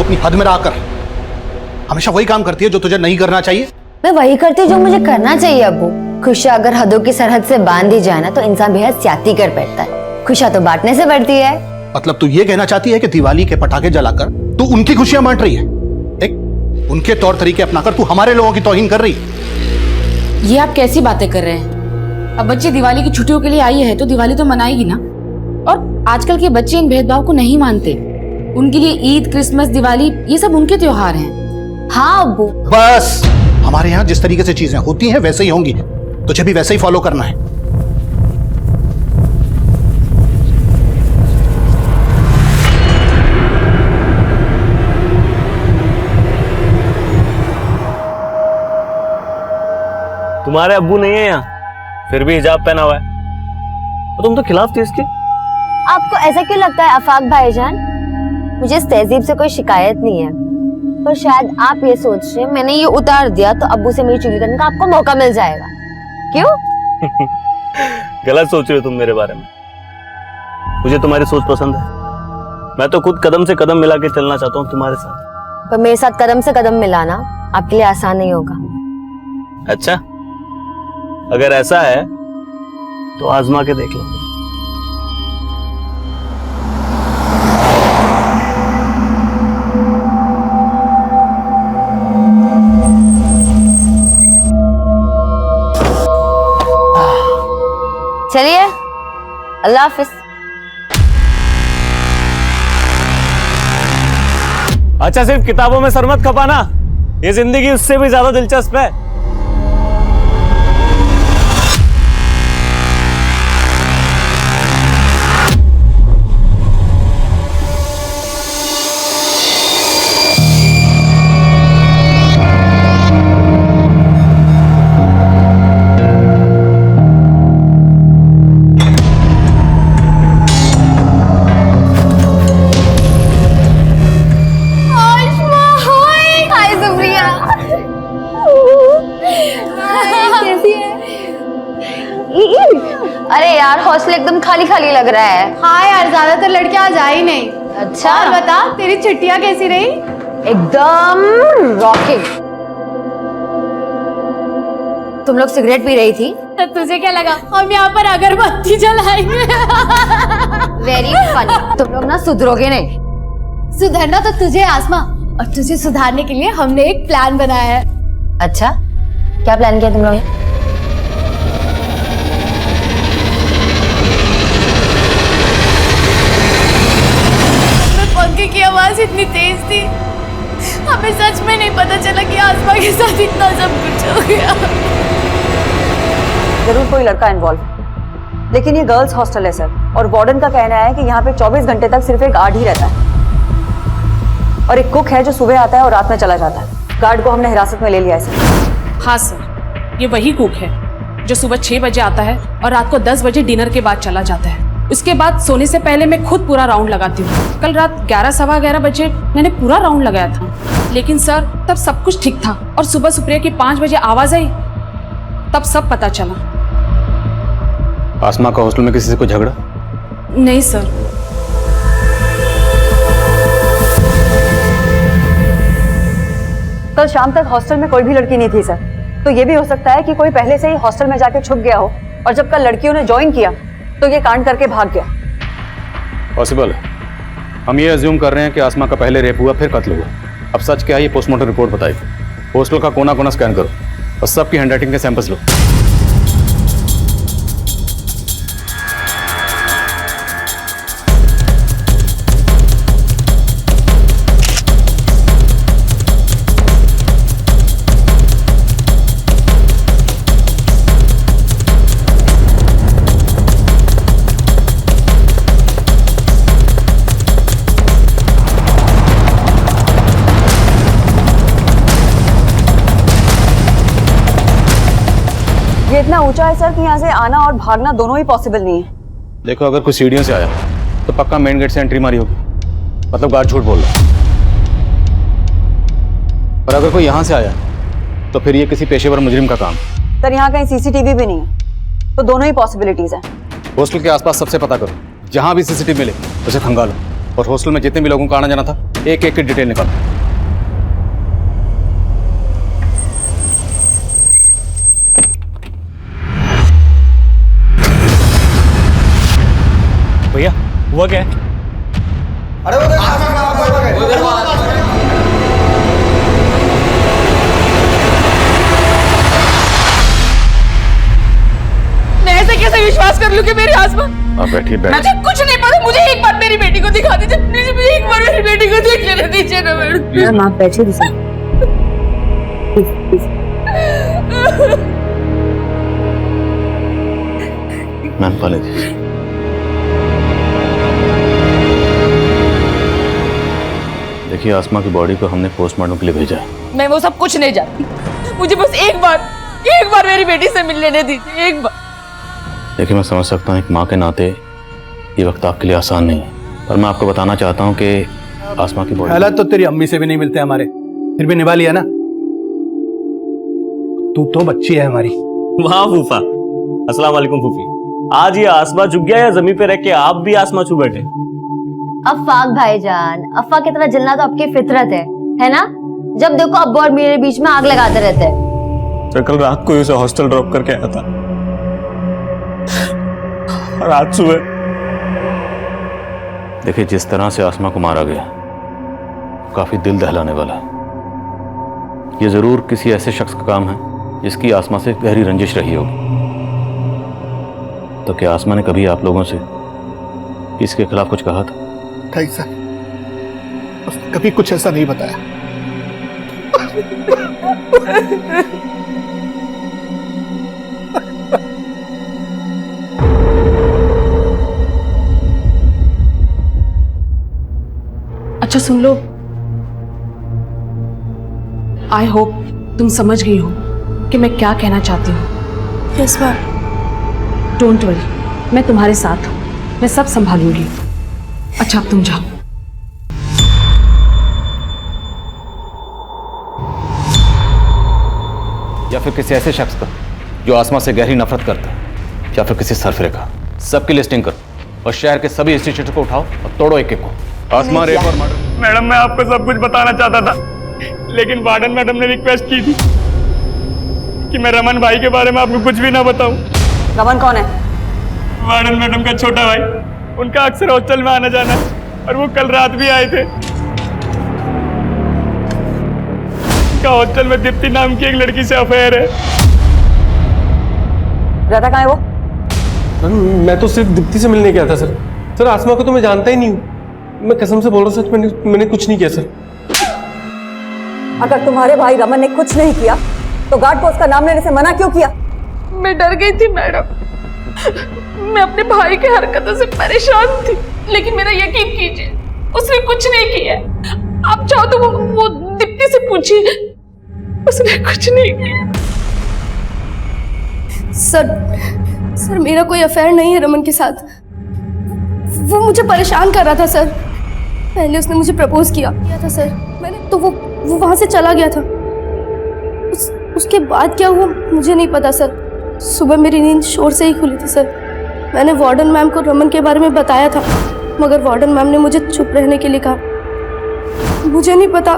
अपनी हद में रहा कर। हमेशा वही काम करती है जो तुझे नहीं करना चाहिए। मैं वही करती हूँ जो मुझे करना चाहिए अब्बू। खुशियाँ अगर हदों की सरहद से बांध दी जाए ना तो इंसान बेहद ज्यादती कर बैठता है। खुशियाँ तो बांटने से बढ़ती है। मतलब तू ये कहना चाहती है कि दिवाली के पटाखे जलाकर तू उनकी खुशियां बांट रही है? देख, उनके तौर तरीके अपनाकर तू हमारे लोगों की तौहीन कर रही है। ये आप कैसी बातें कर रहे हैं? अब बच्चे दिवाली की छुट्टियों के लिए आई है तो दिवाली तो मनाएगी ना। और आजकल के बच्चे इन भेदभाव को नहीं मानते। उनके लिए ईद, क्रिसमस, दिवाली ये सब उनके त्योहार हैं। हाँ अब्बू। बस, हमारे यहाँ जिस तरीके से चीजें होती हैं वैसे ही होंगी, तुझे भी वैसे ही फॉलो करना है। तुम्हारे अब्बू नहीं है यहाँ, फिर भी हिजाब पहना हुआ है। तो तुम तो खिलाफ थी इसके। आपको ऐसा क्यों लगता है आफाक भाईजान? मुझे इस तहजीब से कोई शिकायत नहीं है, पर शायद आप ये सोच रहे हैं मैंने ये उतार दिया तो अब्बू से मेरी चुगली करने का आपको मौका मिल जाएगा। क्यों? गलत सोच रहे हो तुम मेरे बारे में। मुझे तुम्हारी सोच पसंद है। मैं तो खुद कदम से कदम मिला के चलना चाहता हूँ तुम्हारे साथ। पर मेरे साथ कदम से कदम मिलाना आपके लिए आसान नहीं होगा। अच्छा, अगर ऐसा है तो आजमा के देख लो। चलिए, अल्लाह हाफिज। अच्छा, सिर्फ किताबों में सर मत खपाना, ये जिंदगी उससे भी ज्यादा दिलचस्प है। अरे यार, हॉस्टल एकदम खाली खाली लग रहा है। हाँ यार, ज्यादातर लड़कियां आज आई नहीं। अच्छा, और बता, तेरी छुट्टियां कैसी रही? एकदम रॉकिंग। तुम लोग सिगरेट पी रही थी? तो तुझे क्या लगा हम यहाँ पर अगरबत्ती जलाएंगे? Very funny. तुम लोग ना सुधरोगे नहीं। सुधरना तो तुझे आसमा, और तुझे सुधारने के लिए हमने एक प्लान बनाया है। अच्छा, क्या प्लान किया तुम लोग ने? पंखे की आवाज इतनी तेज थी, हमें सच में नहीं पता चला कि आसमा के साथ इतना सब कुछ हो गया। जरूर कोई लड़का इन्वॉल्व है, लेकिन ये गर्ल्स हॉस्टल है सर, और वार्डन का कहना है कि यहाँ पे 24 घंटे तक सिर्फ एक गार्ड ही रहता है, और एक कुक है जो सुबह आता है और रात में चला जाता है। गार्ड को हमने हिरासत में ले लिया है सर। हाँ सर, ये वही कुक है जो सुबह 6 बजे आता है और रात को 10 बजे डिनर के बाद चला जाता है। उसके बाद सोने से पहले मैं खुद पूरा राउंड लगाती हूँ। कल रात 11 सवा 11 बजे मैंने पूरा राउंड लगाया था, लेकिन सर तब सब कुछ ठीक था, और सुबह सुप्रिया की 5 बजे आवाज आई, तब सब पता चला। आसमा का हॉस्टल में किसी से कोई झगड़ा? नहीं सर। कल शाम तक हॉस्टल में कोई भी लड़की नहीं थी सर, तो ये भी हो सकता है कि कोई पहले से ही हॉस्टल में जाके छुप गया हो, और जब कल लड़कियों ने ज्वाइन किया तो ये कांड करके भाग गया। पॉसिबल है। हम ये अज्यूम कर रहे हैं कि आसमा का पहले रेप हुआ फिर कत्ल हुआ। अब सच क्या है ये पोस्टमार्टम रिपोर्ट बताएगी। हॉस्टल का कोना कोना स्कैन करो और सबकी हैंडराइटिंग के सैंपल्स लो। ये इतना ऊंचा है सर कि यहाँ से आना और भागना दोनों ही पॉसिबल नहीं है। देखो, अगर कोई सीढ़ियों से आया तो पक्का मेन गेट से एंट्री मारी होगी, मतलब गार्ड झूठ बोल रहा है। और अगर कोई यहाँ से आया तो फिर ये किसी पेशेवर मुजरिम का काम। सर यहाँ कहीं सीसीटीवी भी नहीं है, तो दोनों ही पॉसिबिलिटीज हैं। हॉस्टल के आसपास सबसे पता करो, जहाँ भी सीसीटीवी मिले उसे खंगालो, और हॉस्टल में जितने भी लोगों का आना जाना था एक एक की डिटेल निकाल। भैया हुआ क्या है? मैं ऐसे कैसे विश्वास कर लूं कि मेरी आसमा? आप बैठिए मुझे कुछ नहीं पता, मुझे एक बार मेरी बेटी को दिखा दीजिए प्लीज, मुझे एक बार मेरी बेटी को देख लेने दीजिए ना मैडम। मैम आप बैठिए प्लीज प्लीज। मैम पाले दीजिए। देखिए आसमा की बॉडी को हमने पोस्टमार्टम के लिए भेजा है। मैं वो सब कुछ नहीं जानती, मुझे बस एक बार मेरी बेटी से मिल लेने दीजिए, एक बार। देखिए मैं समझ सकता हूँ एक माँ के नाते ये वक्त आपके लिए आसान नहीं है, पर मैं आपको बताना चाहता हूँ कि आसमा की बॉडी हालात तो तेरी अम्मी से भी नहीं मिलते हमारे, फिर भी निभा लिया ना। तू तो बच्ची है हमारी। वाह फूफा, अस्सलाम वालेकुम फूफी। आज ये आसमा चुग गया या जमीन पे रह के आप भी आसमा छू बैठे? अफाक भाईजान, अफा की तरह जलना तो आपकी फितरत है ना? जब देखो अब्बू और मेरे बीच में आग लगाते रहते हैं। तो कल रात को उसे हॉस्टल ड्रॉप करके आया था और आज सुबह। देखिए जिस तरह से आसमा को मारा गया काफी दिल दहलाने वाला है। ये जरूर किसी ऐसे शख्स का काम है जिसकी आसमा से गहरी रंजिश रही होगी। तो क्या आसमा ने कभी आप लोगों से इसके खिलाफ कुछ कहा था? नहीं सर, उसने कभी कुछ ऐसा नहीं बताया। अच्छा सुन लो, आई होप तुम समझ गई हो कि मैं क्या कहना चाहती हूँ। Yes ma'am. डोंट वरी, मैं तुम्हारे साथ हूँ, मैं सब संभालूंगी। अच्छा अब तुम जाओ। या फिर किसी ऐसे शख्स का जो आसमा से गहरी नफरत करता है, या फिर किसी सरफरे का। सबकी लिस्टिंग करो और शहर के सभी इंस्टीट्यूट को उठाओ और तोड़ो एक एक को। आसमा रेप और मर्डर। मैडम मैं आपको सब कुछ बताना चाहता था, लेकिन वार्डन मैडम ने रिक्वेस्ट की थी कि मैं रमन भाई के बारे में आपको कुछ भी ना बताऊं। रमन कौन है? वार्डन मैडम का छोटा भाई, उनका अक्सर हॉस्टल में आना जाना और वो कल रात भी आए थे। उनका हॉस्टल में दीप्ति नाम की एक लड़की से अफेयर है। रहता कहाँ है वो? सर मैं तो सिर्फ दीप्ति से मिलने गया था सर। सर आसमा को तो मैं जानता ही नहीं हूँ, मैं कसम से बोल रहा हूँ सच, मैंने कुछ नहीं किया सर। अगर तुम्हारे भाई रमन ने कुछ नहीं किया तो गार्ड को उसका नाम लेने से मना क्यों किया? मैं डर गई थी मैडम, मैं अपने भाई की हरकतों से परेशान थी, लेकिन मेरा यकीन कीजिए उसने कुछ नहीं किया। आप चाहो तो वो दीप्ति से पूछिए, उसने कुछ नहीं किया। सर मेरा कोई अफेयर नहीं है रमन के साथ, वो मुझे परेशान कर रहा था सर। पहले उसने मुझे प्रपोज किया था सर, मैंने तो वो वहां से चला गया था। उसके बाद क्या हुआ मुझे नहीं पता सर। सुबह मेरी नींद शोर से ही खुली थी सर। मैंने वार्डन मैम को रमन के बारे में बताया था, मगर वार्डन मैम ने मुझे चुप रहने के लिए कहा। मुझे नहीं पता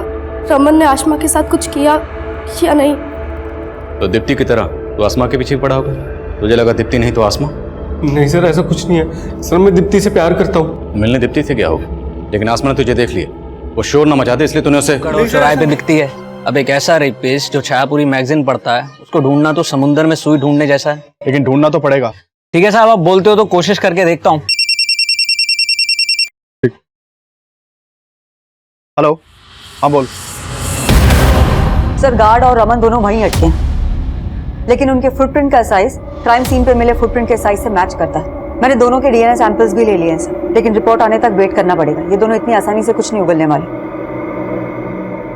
रमन ने आसमा के साथ कुछ किया या नहीं। तो दीप्ति की तरह तो आसमा के पीछे पड़ा होगा। तुझे लगा दीप्ति नहीं तो आसमा? नहीं सर ऐसा कुछ नहीं है सर, मैं दीप्ति से प्यार करता हूँ। मिलने दीप्ति से क्या होगा, लेकिन आसमा ने तुझे देख लिया, वो शोर ना मचाते इसलिए तूने उसे चौराहे पे दिखती है। अब एक ऐसा रेपिस्ट जो छायापुरी मैगजीन पढ़ता है, उसको ढूंढना तो समुद्र में सुई ढूंढने जैसा है। लेकिन ढूंढना तो पड़ेगा। ठीक है साहब, आप बोलते हो तो कोशिश करके देखता हूँ। हेलो, हाँ बोल। सर गार्ड और रमन दोनों वहीं अटके हैं, लेकिन उनके फुटप्रिंट का साइज क्राइम सीन पे मिले फुटप्रिंट के साइज से मैच करता है। मैंने दोनों के डीएनए सैंपल्स भी ले लिए हैं सर, लेकिन रिपोर्ट आने तक वेट करना पड़ेगा। ये दोनों इतनी आसानी से कुछ नहीं उगलने वाले।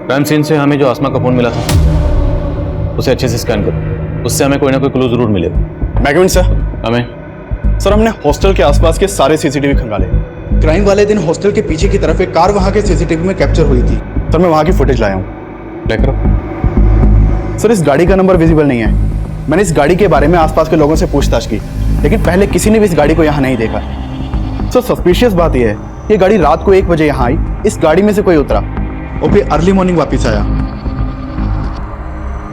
क्राइम सीन से हमें जो आसमा का फोन मिला था उसे अच्छे से स्कैन करो, उससे हमें कोई ना कोई क्लू जरूर मिलेगा। मैगविन सर, हमें सर हमने हॉस्टल के आसपास के सारे सीसीटीवी खंगाले। क्राइम वाले दिन हॉस्टल के पीछे की तरफ एक कार वहां के सीसीटीवी में कैप्चर हुई थी। सर मैं वहां की फुटेज लाया हूँ। लेकर सर इस गाड़ी का नंबर विजिबल नहीं है। मैंने इस गाड़ी के बारे में आसपास के लोगों से पूछताछ की, लेकिन पहले किसी ने भी इस गाड़ी को यहाँ नहीं देखा। सर सस्पिशियस बात यह है ये गाड़ी रात को 1 बजे यहाँ आई, इस गाड़ी में से कोई उतरा और फिर अर्ली मॉर्निंग वापस आया।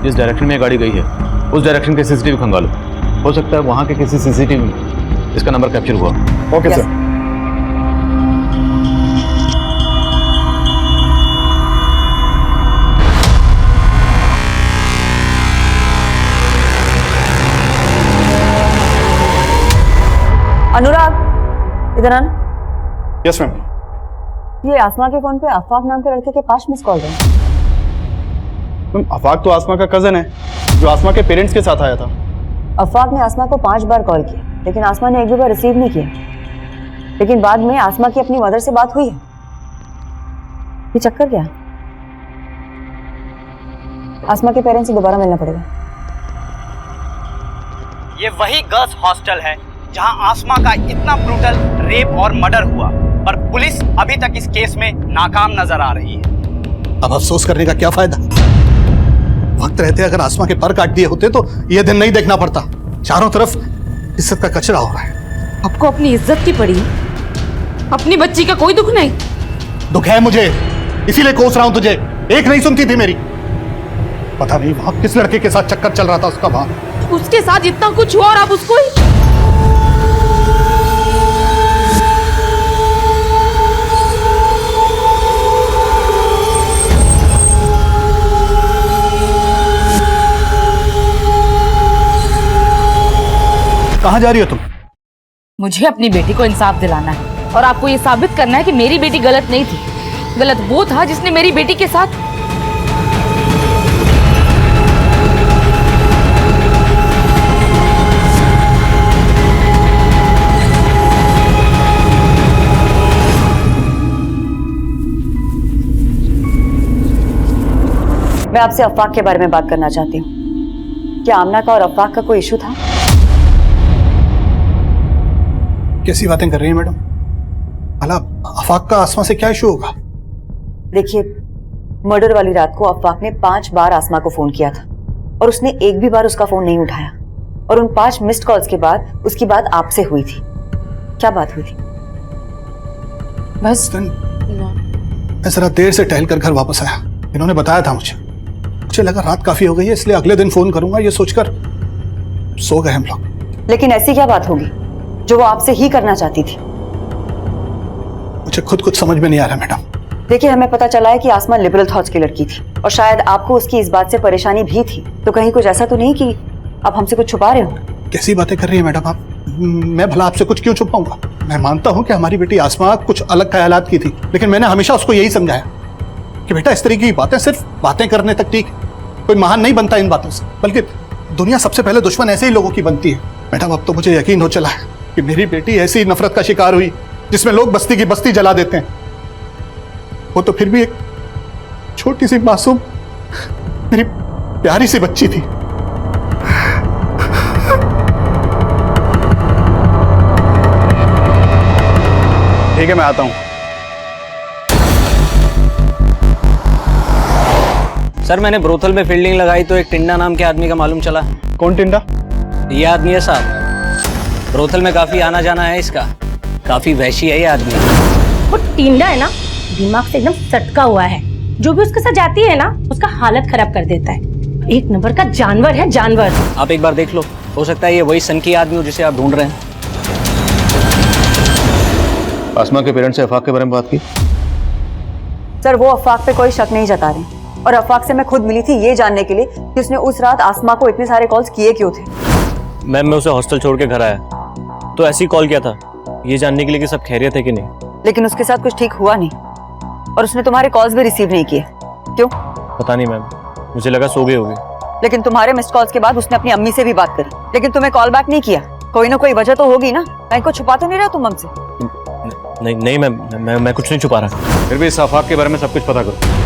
जिस डायरेक्शन में ये गाड़ी गई है उस डायरेक्शन के सीसीटीवी खंगालो। हो सकता है वहां के किसी सीसीटीवी में इसका नंबर कैप्चर हुआ। Okay sir. अनुराग, इधर आना। Yes ma'am. ये आसमा के फोन पे अफाक नाम के लड़के के 5 मिस कॉल है। मैम अफाक तो आसमा का कजन है जो आसमा के पेरेंट्स के साथ आया था। अफाक ने आसमा को 5 बार कॉल किया, लेकिन आसमा ने एक भी बार रिसीव नहीं किया। लेकिन बाद में आसमा की अपनी मदर से बात हुई है। ये चक्कर क्या? आसमा के पेरेंट्स से दोबारा मिलना पड़ेगा। ये वही गर्ल्स हॉस्टल है जहां आसमा का इतना ब्रूटल रेप और मर्डर हुआ, पर पुलिस अभी तक इस केस में नाकाम नजर आ रही है। अब अफसोस करने का क्या फायदा? वक्त रहते अगर आसमा के पर काट दिए होते तो यह दिन नहीं देखना पड़ता। चारों तरफ इज्जत का कचरा हो रहा है। आपको अपनी इज्जत की पड़ी, अपनी बच्ची का कोई दुख नहीं। दुख है मुझे, इसीलिए कोस रहा हूं तुझे। एक नहीं सुनती थी मेरी। पता नहीं वहां किस लड़के के साथ चक्कर चल रहा था उसका। वहां उसके साथ इतना कुछ हुआ और आप उसको ही... कहां जा रही हो तुम? मुझे अपनी बेटी को इंसाफ दिलाना है और आपको ये साबित करना है कि मेरी बेटी गलत नहीं थी। गलत वो था जिसने मेरी बेटी के साथ... मैं आपसे अफाक के बारे में बात करना चाहती हूँ। क्या आमना का और अफाक का कोई इशू था? कैसी बातें कर रही हैं मैडम? भला अफाक का आसमा से क्या इशू होगा? देखिए, मर्डर वाली रात को अफाक ने 5 बार आसमा को फोन किया था और उसने एक भी बार उसका फोन नहीं उठाया। और उन 5 मिस्ड कॉल्स के बाद उसकी बात आपसे हुई थी। क्या बात हुई थी? बस मैं जरा देर से टहल कर घर वापस आया। इन्होंने बताया था मुझे लगा रात काफी हो गई है, इसलिए अगले दिन फोन करूंगा ये सोचकर सो गए हम लोग। लेकिन ऐसी क्या बात होगी जो वो आपसे ही करना चाहती थी? मुझे खुद कुछ समझ में नहीं आ रहा मैडम। देखिए, हमें पता चला है कि आसमा लिबरल थॉट्स की लड़की थी और शायद आपको उसकी इस बात से परेशानी भी थी। तो कहीं कुछ ऐसा तो नहीं कि आप हमसे कुछ छुपा रहे हो? कैसी बातें कर रही है मैडम आप? मैं भला आपसे कुछ क्यों छुपाऊंगा? मैं मानता हूं कि हमारी बेटी आसमा कुछ अलग ख्यालात की थी, लेकिन मैंने हमेशा उसको यही समझाया कि बेटा इस तरीके की बातें सिर्फ बातें करने तक ठीक है। कोई महान नहीं बनता इन बातों से, बल्कि दुनिया सबसे पहले दुश्मन ऐसे ही लोगों की बनती है। मैडम अब तो मुझे यकीन हो चला है कि मेरी बेटी ऐसी नफरत का शिकार हुई जिसमें लोग बस्ती की बस्ती जला देते हैं। वो तो फिर भी एक छोटी सी मासूम मेरी प्यारी सी बच्ची थी। ठीक है, मैं आता हूं। सर मैंने ब्रोथल में फील्डिंग लगाई तो एक टिंडा नाम के आदमी का मालूम चला। कौन टिंडा? ये आदमी है साहब। ब्रोथल में काफी आना जाना है इसका। काफी वहशी है ये आदमी। वो टिंडा है ना, दिमाग से एकदम सटका हुआ है। जो भी उसके साथ जाती है ना, उसका हालत खराब कर देता है। एक नंबर का जानवर है, जानवर। आप एक बार देख लो, हो सकता है ये वही सनकी आदमी हो जिसे आप ढूंढ रहे हैं। आसमा के पेरेंट्स से अफाक के बारे में बात की? सर, वो अफाक पे कोई शक नहीं जता रहे और अफाक से मैं खुद मिली थी ये जानने के लिए कि उसने उस रात आसमा को इतने सारे कॉल्स किए क्यों थे। मैम मैं उसे हॉस्टल छोड़ के घर आया तो ऐसे ही कॉल किया था, ये जानने के लिए कि सब खैरियत है कि नहीं। लेकिन उसके साथ कुछ ठीक हुआ नहीं और उसने तुम्हारे कॉल्स भी रिसीव नहीं किए। क्यों? पता नहीं मैम, मुझे लगा सो गई होगी। लेकिन तुम्हारे मिस्ड कॉल्स के बाद उसने अपनी अम्मी से भी बात करी, लेकिन तुम्हें कॉल बैक नहीं किया। कोई ना कोई वजह तो होगी ना। कहीं को छुपा तो नहीं रहा तुम हमसे? नहीं मैम, मैं कुछ नहीं छुपा रहा। फिर भी इस अफाक के बारे में सब कुछ पता करो।